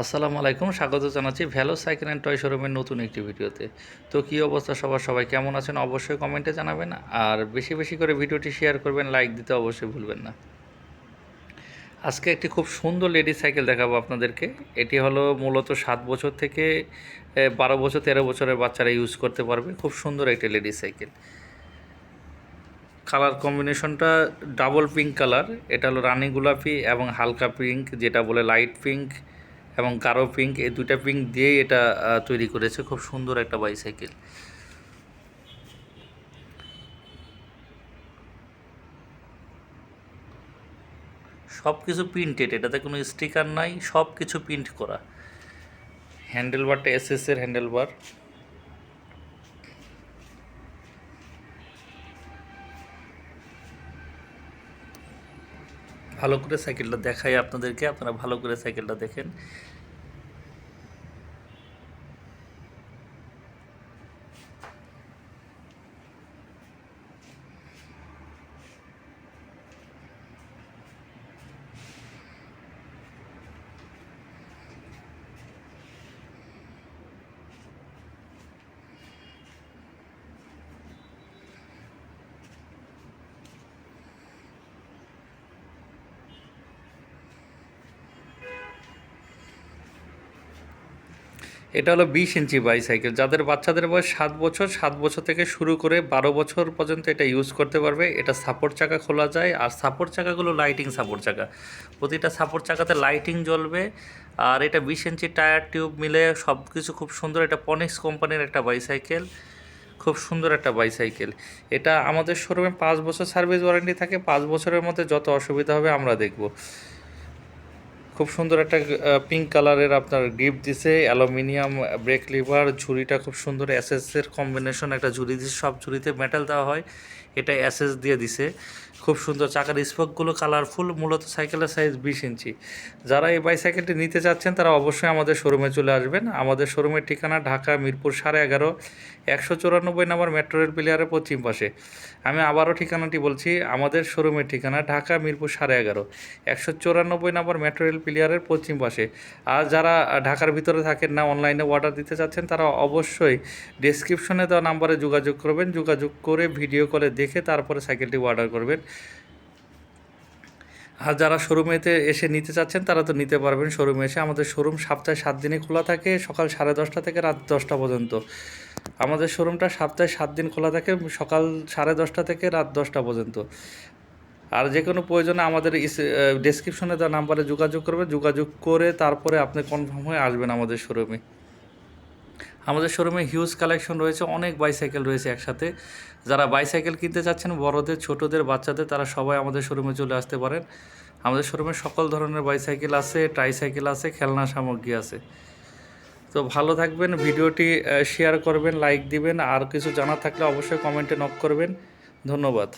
আসসালামু আলাইকুম, স্বাগত জানাচ্ছি ভ্যালো সাইকেল অ্যান্ড টয় শোরুমের নতুন একটি ভিডিওতে। তো কী অবস্থা সবাই কেমন আছেন অবশ্যই কমেন্টে জানাবেন, আর বেশি বেশি করে ভিডিওটি শেয়ার করবেন, লাইক দিতে অবশ্যই ভুলবেন না। আজকে একটি খুব সুন্দর লেডিস সাইকেল দেখাবো আপনাদেরকে। এটি হলো মূলত 7 বছর থেকে 12 বছর 13 বছরের বাচ্চারা ইউজ করতে পারবে। খুব সুন্দর একটি লেডিস সাইকেল। কালার কম্বিনেশনটা ডাবল পিঙ্ক কালার। এটা হলো রানী গোলাপি এবং হালকা পিঙ্ক, যেটা বলে লাইট পিঙ্ক, এবং গাঢ় পিঙ্ক, এই দুইটা পিঙ্ক দিয়েই এটা তৈরি করেছে। খুব সুন্দর একটা বাইসাইকেল। সব কিছু প্রিন্টেড, এটাতে কোনো স্টিকার নাই, সব কিছু প্রিন্ট করা। হ্যান্ডেলবারটা এসএসের হ্যান্ডেলবার। ভালো করে সাইকেলটা দেখাই আপনাদেরকে, আপনারা ভালো করে সাইকেলটা দেখেন। এটা হলো 20 ইঞ্চি বাইসাইকেল। যাদের বাচ্চাদের বয়স 7 বছর, 7 বছর থেকে শুরু করে 12 বছর পর্যন্ত এটা ইউজ করতে পারবে। এটা সাপোর্ট চাকা খোলা যায়, আর সাপোর্ট চাকাগুলো লাইটিং সাপোর্ট চাকা, প্রতিটা সাপোর্ট চাকাতে লাইটিং জ্বলবে। আর এটা 20 ইঞ্চি টায়ার টিউব মিলে সব কিছু খুব সুন্দর। এটা পনিক্স কোম্পানির একটা বাইসাইকেল, খুব সুন্দর একটা বাইসাইকেল। এটা আমাদের শোরুমে 5 বছর সার্ভিস ওয়ারেন্টি থাকে। 5 বছরের মধ্যে যত অসুবিধা হবে আমরা দেখব। খুব সুন্দর একটা পিঙ্ক কালারের আপনার গ্রিপ দিছে, অ্যালুমিনিয়াম ব্রেক লিভার, ঝুড়িটা খুব সুন্দর এসএসের কম্বিনেশন একটা ঝুড়ি দিছে। সব ঝুড়িতে মেটাল দেওয়া হয়, এটা এসএস দিয়ে দিছে। খুব সুন্দর চাকার স্পোকগুলো কালারফুল। মূলত সাইকেলের সাইজ 20 ইঞ্চি। যারা এই বাইসাইকেলটি নিতে চাচ্ছেন তারা অবশ্যই আমাদের শোরুমে চলে আসবেন। আমাদের শোরুমের ঠিকানা ঢাকা মিরপুর 11.5, 194 নম্বর মেট্রো রেল প্লেয়ারের পশ্চিম পাশে। আমি আবারও ঠিকানাটি বলছি, আমাদের শোরুমের ঠিকানা ঢাকা মিরপুর 11.5, 194 নম্বর মেট্রো রেল প্লেয়ারের পশ্চিম পাশে। আর যারা ঢাকার ভিতরে থাকেন না, অনলাইনে অর্ডার দিতে চাচ্ছেন, তারা অবশ্যই ডেসক্রিপশনে দেওয়া নাম্বারে যোগাযোগ করবেন। যোগাযোগ করে ভিডিও কলে দেখে তারপরে সাইকেলটি অর্ডার করবেন। আর যারা শোরুমেতে এসে নিতে চাচ্ছেন তারা তো নিতে পারবেন শোরুমে এসে। আমাদের শোরুম সপ্তাহে 7 দিনে খোলা থাকে, সকাল 10:30 থেকে রাত 10টা পর্যন্ত। আমাদের শোরুমটা সপ্তাহে 7 দিন খোলা থাকে, সকাল 10:30 থেকে রাত 10টা পর্যন্ত। আর যে কোনো প্রয়োজনে আমাদের ডেসক্রিপশনে দেওয়া নাম্বারে যোগাযোগ করবেন। যোগাযোগ করে তারপরে আপনি কনফার্ম হয়ে আসবেন আমাদের শোরুমে। আমাদের শোরুমে হিউজ কালেকশন রয়েছে, অনেক বাইসাইকেল রয়েছে একসাথে। যারা বাইসাইকেল কিনতে চাচ্ছেন, বড়দের, ছোটদের, বাচ্চাদের, তারা সবাই আমাদের শোরুমে চলে আসতে পারেন। আমাদের শোরুমে সকল ধরনের বাইসাইকেল আছে, ট্রাইসাইকেল আছে, খেলনা সামগ্রী আছে। তো ভালো থাকবেন, ভিডিওটি শেয়ার করবেন, লাইক দিবেন। আর কিছু জানার থাকলে অবশ্যই কমেন্টে নক করবেন। ধন্যবাদ।